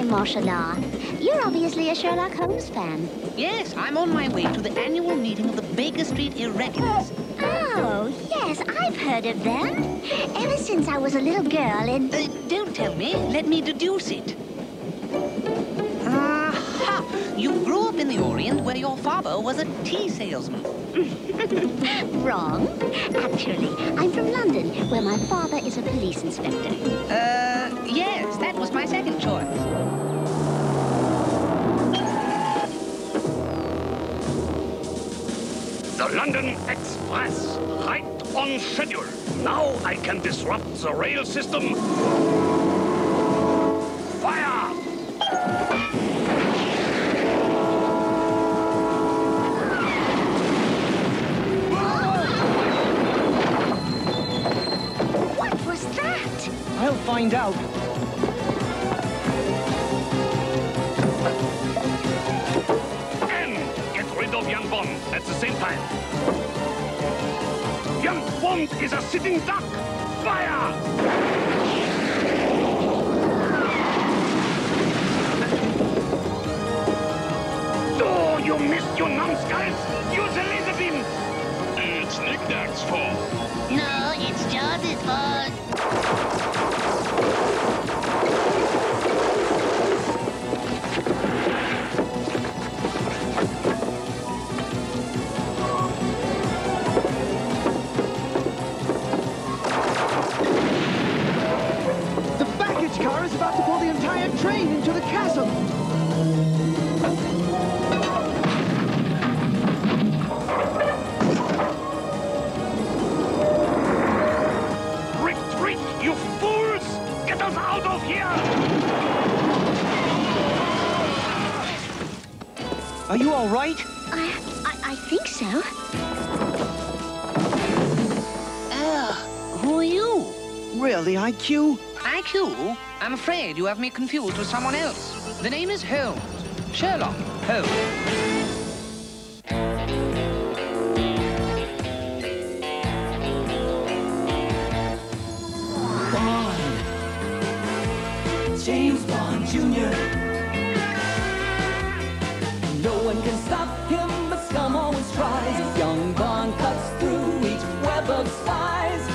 Marshall. You're obviously a Sherlock Holmes fan. Yes, I'm on my way to the annual meeting of the Baker Street Irregulars. Oh, yes, I've heard of them. Ever since I was a little girl in... Don't tell me. Let me deduce it. Aha! You grew up in the Orient where your father was a tea salesman. Wrong. Actually, I'm from London, where my father is a police inspector. Yes, that was my second choice. The London Express, right on schedule. Now I can disrupt the rail system. Fire! What was that? I'll find out. And get rid of young Bond at the same time. Young Bond is a sitting duck. Fire! Oh, you missed your numbskulls! Use the laser beam! It's Knick-Knack's fault. No, it's George's fault. The baggage car is about to pull the entire train into the chasm. Retreat, you fools! Get us out of here! Are you all right? I think so. Who are you? Really, IQ? IQ? I'm afraid you have me confused with someone else. The name is Holmes. Sherlock Holmes. Bond. James Bond Jr. No one can stop him, but scum always tries. Young Bond cuts through each web of spies.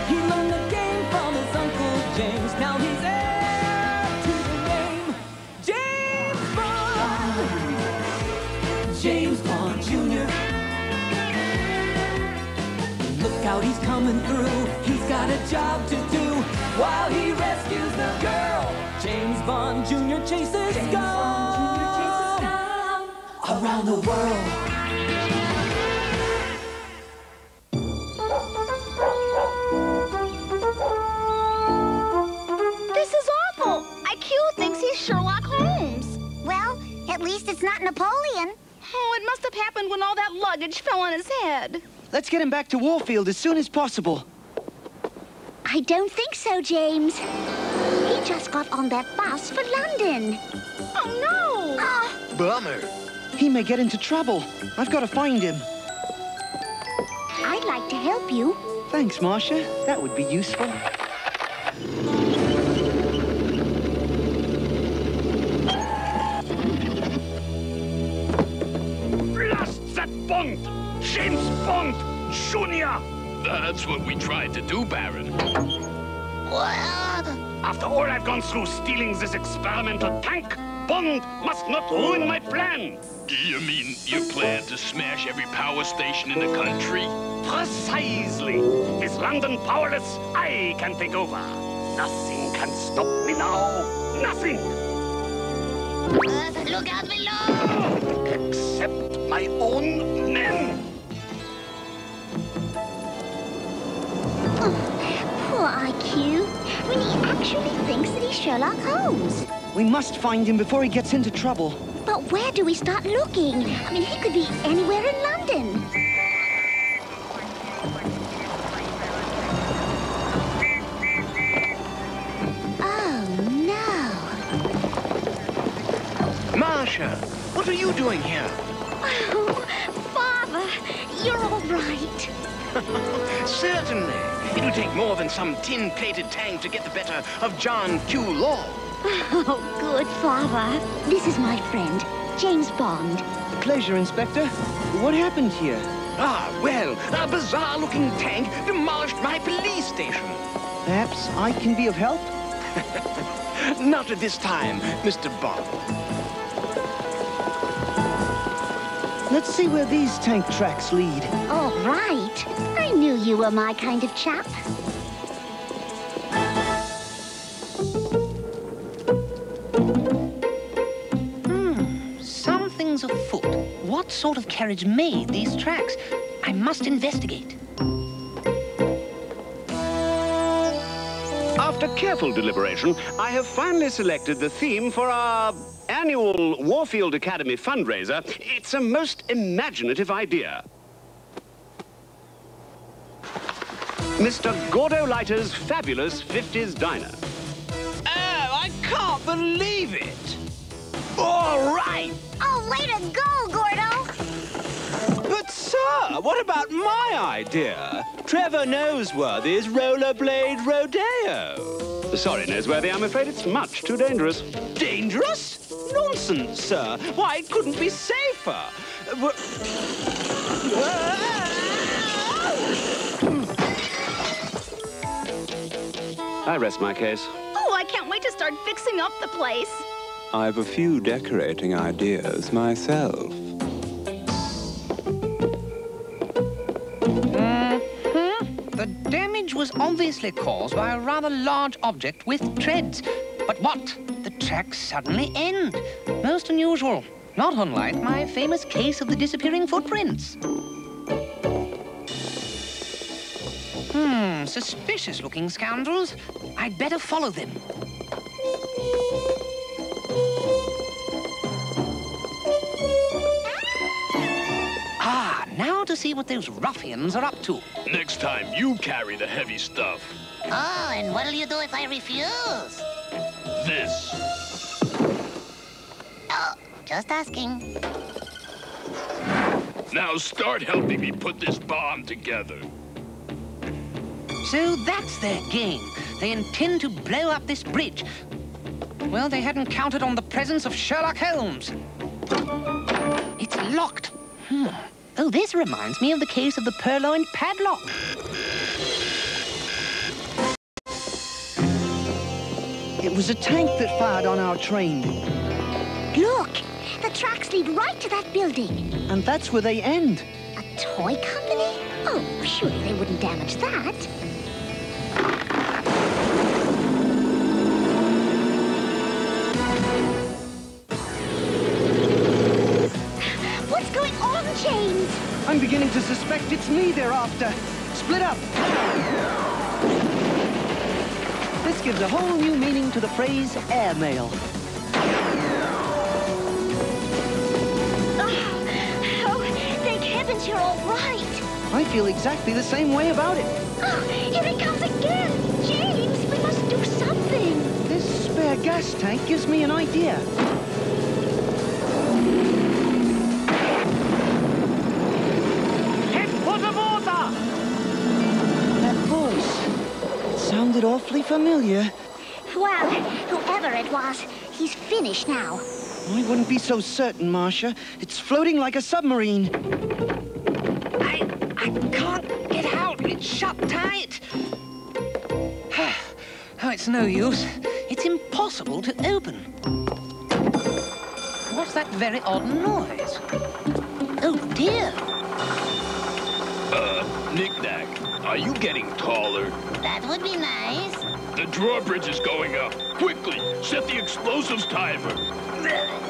He learned the game from his Uncle James. Now he's heir to the name. James Bond! James Bond Jr. Look out, he's coming through. He's got a job to do while he rescues the girl. James Bond Jr. chases scum around the world. This is awful. IQ thinks he's Sherlock Holmes. Well, at least it's not Napoleon. Oh, it must have happened when all that luggage fell on his head. Let's get him back to Warfield as soon as possible. I don't think so, James. He just got on that bus for London. Oh, no! Bummer. He may get into trouble. I've got to find him. I'd like to help you. Thanks, Marcia. That would be useful. Blast that Bond! James Bond Jr.! That's what we tried to do, Baron. After all I've gone through stealing this experimental tank, Bond must not ruin my plan. You mean you plan to smash every power station in the country? Precisely. With London powerless, I can take over. Nothing can stop me now. Nothing. Look out below! Except my own men. Poor IQ. I mean, he actually thinks that he's Sherlock Holmes. We must find him before he gets into trouble. But where do we start looking? I mean, he could be anywhere in London. Oh, no. Marcia, what are you doing here? Oh, Father, you're all right. Certainly. It'll take more than some tin-plated tank to get the better of John Q. Law. Oh, good father. This is my friend, James Bond. Pleasure, Inspector. What happened here? Ah, well, a bizarre-looking tank demolished my police station. Perhaps I can be of help? Not at this time, Mr. Bond. Let's see where these tank tracks lead. All right. I knew you were my kind of chap. Something's afoot. What sort of carriage made these tracks? I must investigate. After careful deliberation, I have finally selected the theme for our annual Warfield Academy fundraiser. It's a most imaginative idea. Mr. Gordo Lighter's fabulous 50s diner. Oh, I can't believe it! All right! Oh, way to go, Gordo! But, sir, what about my idea? Trevor Noseworthy's rollerblade rodeo. Sorry, Noseworthy, I'm afraid it's much too dangerous. Dangerous? Nonsense, sir. Why, it couldn't be safer. I rest my case. Oh, I can't wait to start fixing up the place. I've a few decorating ideas myself. The damage was obviously caused by a rather large object with treads. But what? The tracks suddenly end. Most unusual. Not unlike my famous case of the disappearing footprints. Suspicious-looking scoundrels. I'd better follow them. Now to see what those ruffians are up to. Next time, you carry the heavy stuff. Oh, and what'll you do if I refuse? This. Oh, just asking. Now start helping me put this bomb together. So that's their game. They intend to blow up this bridge. Well, they hadn't counted on the presence of Sherlock Holmes. It's locked. Oh, this reminds me of the case of the purloined padlock. It was a tank that fired on our train. Look, the tracks lead right to that building. And that's where they end. A toy company? Oh, surely they wouldn't damage that. What's going on, James? I'm beginning to suspect it's me they're after. Split up. This gives a whole new meaning to the phrase airmail. Oh, thank heavens you're all right. I feel exactly the same way about it. Oh, here it comes again. James, we must do something. This spare gas tank gives me an idea. Head for the water! That voice, it sounded awfully familiar. Well, whoever it was, he's finished now. I wouldn't be so certain, Marcia. It's floating like a submarine. I can't get out. It's shut tight. Oh, it's no use. It's impossible to open. What's that very odd noise? Oh, dear. Knick-knack, are you getting taller? That would be nice. The drawbridge is going up. Quickly, set the explosives timer.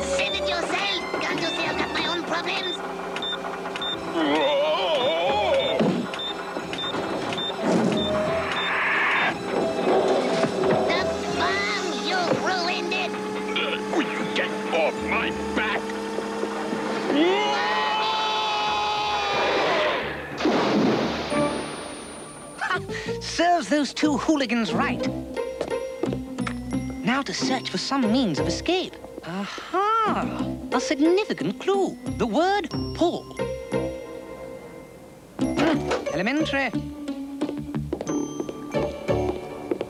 Set it yourself. Can't you see I've got my own problems? The bomb! You ruined it! Will you get off my back? Serves those two hooligans right. Now to search for some means of escape. Aha! A significant clue. The word pull. Elementary.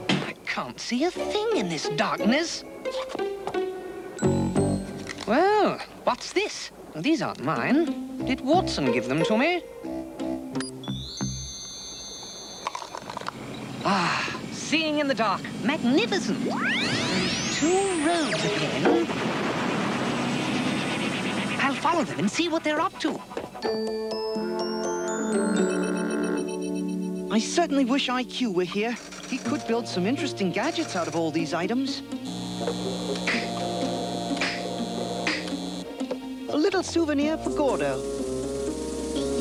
I can't see a thing in this darkness. Well, what's this? These aren't mine. Did Watson give them to me? Ah, seeing in the dark. Magnificent. Two roads again. I'll follow them and see what they're up to. I certainly wish IQ were here. He could build some interesting gadgets out of all these items. A little souvenir for Gordo.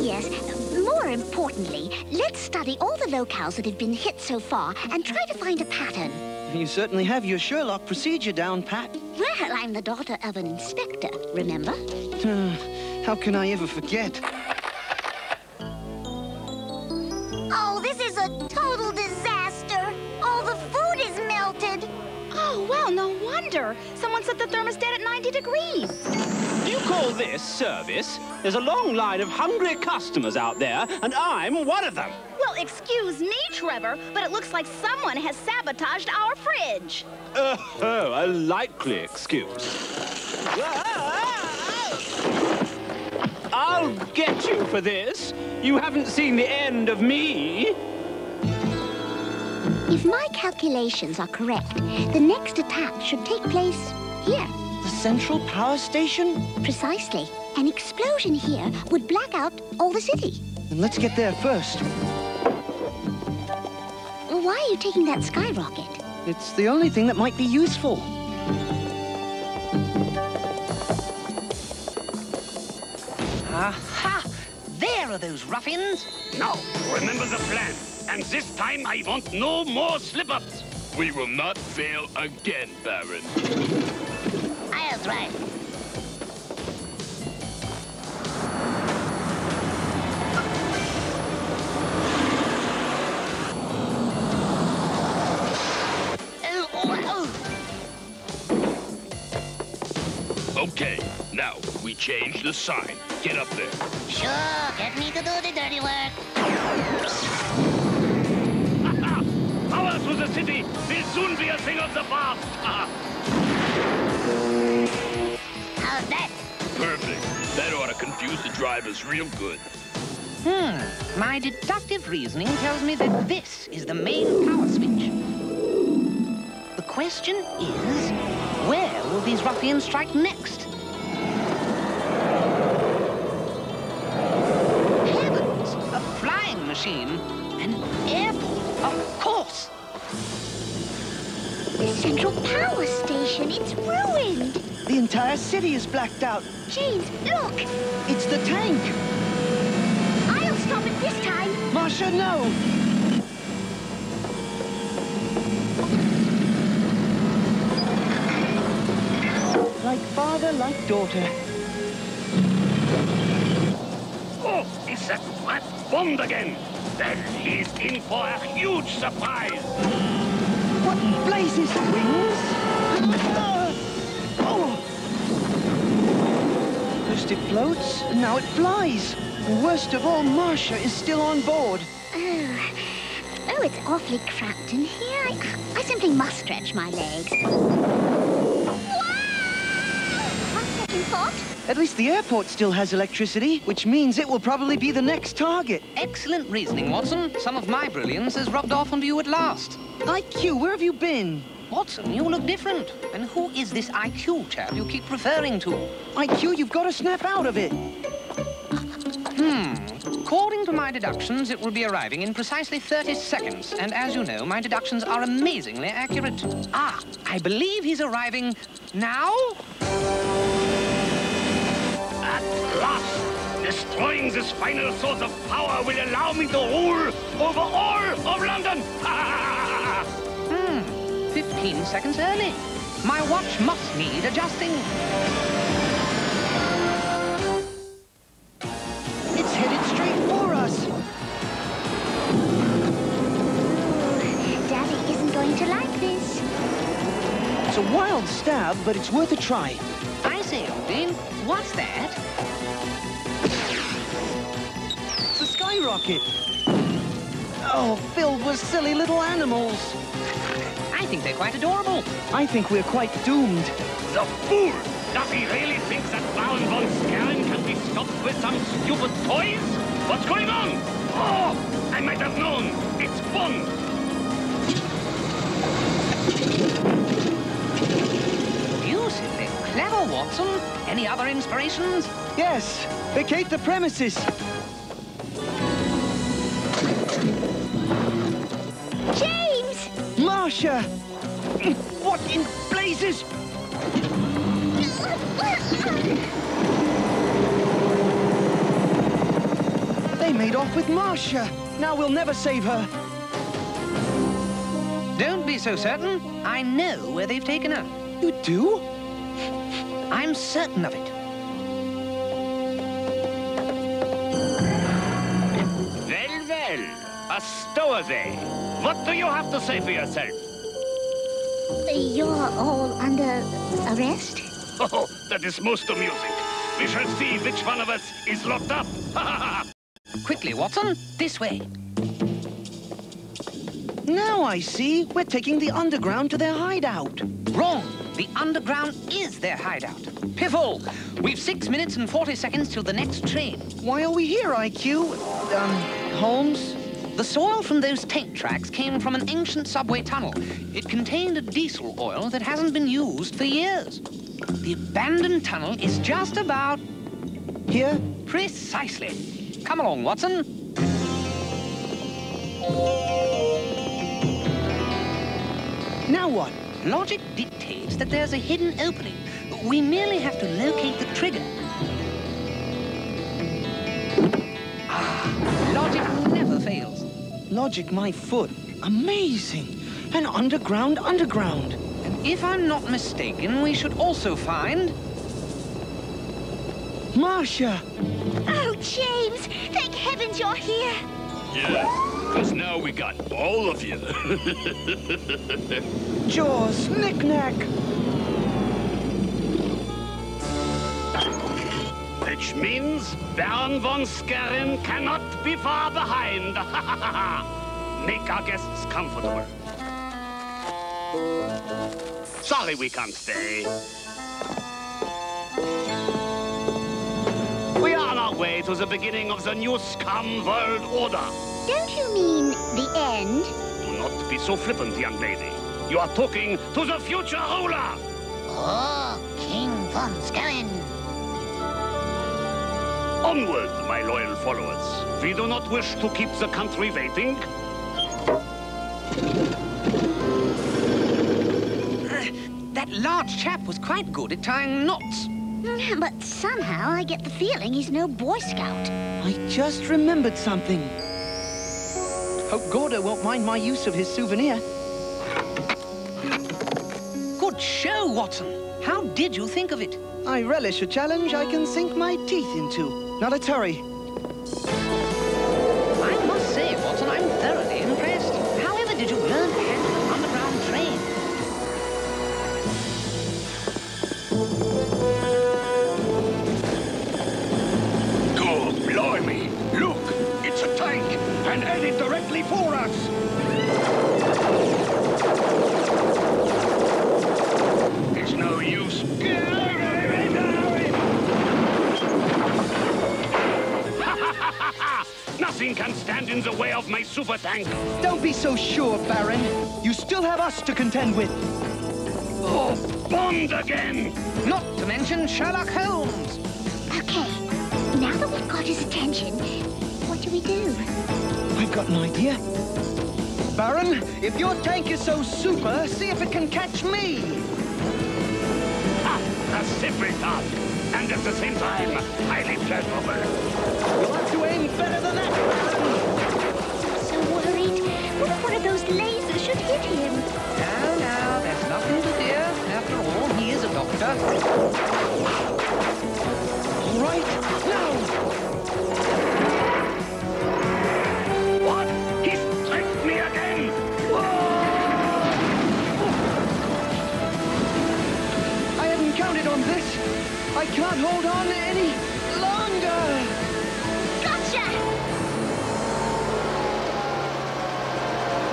Yes. More importantly, let's study all the locales that have been hit so far and try to find a pattern. You certainly have your Sherlock procedure down, Pat. Well, I'm the daughter of an inspector, remember? How can I ever forget? Oh, this is a total disaster. All the food is melted. Oh, well, no wonder. Someone set the thermostat at 90 degrees. You call this service? There's a long line of hungry customers out there, and I'm one of them. Well, excuse me, Trevor, but it looks like someone has sabotaged our fridge. Oh, a likely excuse. I'll get you for this. You haven't seen the end of me. If my calculations are correct, the next attack should take place here. The central power station? Precisely. An explosion here would black out all the city. Then let's get there first. Why are you taking that skyrocket? It's the only thing that might be useful. Aha! There are those ruffians. Now, remember the plan. And this time I want no more slip-ups. We will not fail again, Baron. I'll try. Okay, now we change the sign. Get up there. Sure, get me to do the dirty work. Power to the city will soon be a thing of the past. How's that? Perfect. That ought to confuse the drivers real good. My deductive reasoning tells me that this is the main power switch. The question is, where will these ruffians strike next? Heavens! A flying machine! An airport, of course! The central power station, it's ruined. The entire city is blacked out. James, look! It's the tank! I'll stop it this time. Marsha, no! Like father, like daughter. Oh, is that rat bombed again? Then he's in for a huge surprise. What blazes wings? Oh! First it floats, and now it flies. And worst of all, Marsha is still on board. Oh, it's awfully cramped in here. I simply must stretch my legs. On second thought, At least the airport still has electricity, which means it will probably be the next target. Excellent reasoning, Watson. Some of my brilliance has rubbed off onto you at last. IQ, where have you been? Watson, you look different. And who is this IQ chap you keep referring to? IQ, you've got to snap out of it. According to my deductions, it will be arriving in precisely 30 seconds. And as you know, my deductions are amazingly accurate. Ah, I believe he's arriving now? At last, destroying this final source of power will allow me to rule over all of London. 15 seconds early. My watch must need adjusting. It's headed straight for us. Daddy isn't going to like this. It's a wild stab, but it's worth a try. I say, Odin, what's that? It's a skyrocket. Oh, filled with silly little animals. I think they're quite adorable. I think we're quite doomed. The fool! Does he really think that Baron von Skaren can be stopped with some stupid toys? What's going on? Oh, I might have known. It's Bond. Beautifully clever, Watson. Any other inspirations? Yes, vacate the premises. James! Marcia! What in blazes? They made off with Marcia. Now we'll never save her. Don't be so certain. I know where they've taken her. You do? I'm certain of it. Well, a stowaway. What do you have to say for yourself? You're all under arrest? Oh, that is most amusing. We shall see which one of us is locked up. Quickly, Watson. This way. Now I see. We're taking the underground to their hideout. Wrong. The underground is their hideout. Piffle! We've 6 minutes and 40 seconds till the next train. Why are we here, IQ? Holmes? The soil from those tank tracks came from an ancient subway tunnel. It contained a diesel oil that hasn't been used for years. The abandoned tunnel is just about... Here? Precisely. Come along, Watson. Now what? Logic dictates that there's a hidden opening. We merely have to locate the trigger. Logic never fails. Logic my foot. Amazing. An underground. And if I'm not mistaken, we should also find... Marcia! Oh, James! Thank heavens you're here! Yeah, because now we got all of you. Jaws, knick-knack. Which means Baron von Skaren cannot be far behind. Make our guests comfortable. Sorry we can't stay. We are on our way to the beginning of the new scum world order. Don't you mean the end? Do not be so flippant, young lady. You are talking to the future ruler. Oh, King von Skaren. Onward, my loyal followers. We do not wish to keep the country waiting. That large chap was quite good at tying knots. But somehow I get the feeling he's no Boy Scout. I just remembered something. Hope Gordo won't mind my use of his souvenir. Good show, Watson. How did you think of it? I relish a challenge I can sink my teeth into. Now let's hurry. I must say, Watson, I'm thoroughly impressed. However did you learn to handle an underground train? God blimey! Look, it's a tank, and headed directly for us. It's no use. Nothing can stand in the way of my super tank. Don't be so sure, Baron. You still have us to contend with. Oh, Bond again! Not to mention Sherlock Holmes. Okay, now that we've got his attention, what do we do? I've got an idea. Baron, if your tank is so super, see if it can catch me. A simple task, and at the same time, highly pleasurable. You'll have to aim better than that, Baron. So worried. What if one of those lasers should hit him? Now, there's nothing to fear. After all, he is a doctor. All right, now. What? He's tricked me again! I hadn't counted on this. I can't hold on any longer. Gotcha!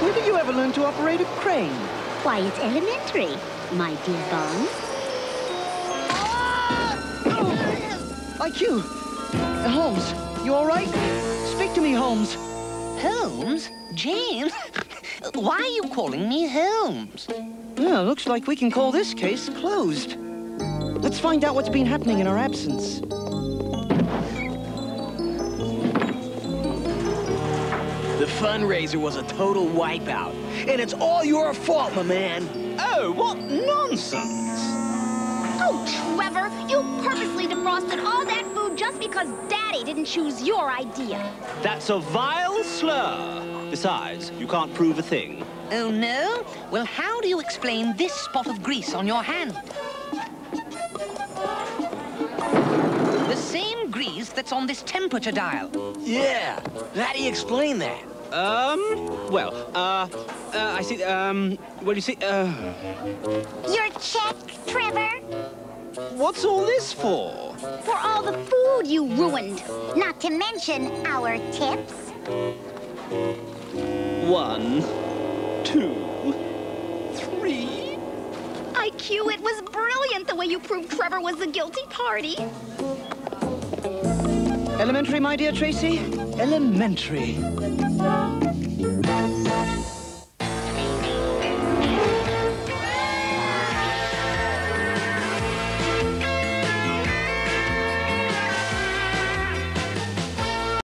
Where did you ever learn to operate a crane? Why, it's elementary, my dear Barnes. IQ! Holmes, you all right? Speak to me, Holmes. Holmes? James? Why are you calling me Holmes? Well, looks like we can call this case closed. Let's find out what's been happening in our absence. The fundraiser was a total wipeout, and it's all your fault, my man. Oh, what nonsense! Oh, Trevor, you purposely defrosted all that food just because Daddy didn't choose your idea. That's a vile slur. Besides, you can't prove a thing. Oh, no? Well, how do you explain this spot of grease on your hand? The same grease that's on this temperature dial. Yeah, how do you explain that? I see, well, you see, Your check, Trevor? what's all this for? For all the food you ruined. Not to mention our tips. 1, 2, 3. IQ, it was brilliant the way you proved Trevor was the guilty party. Elementary, my dear Tracy? Elementary.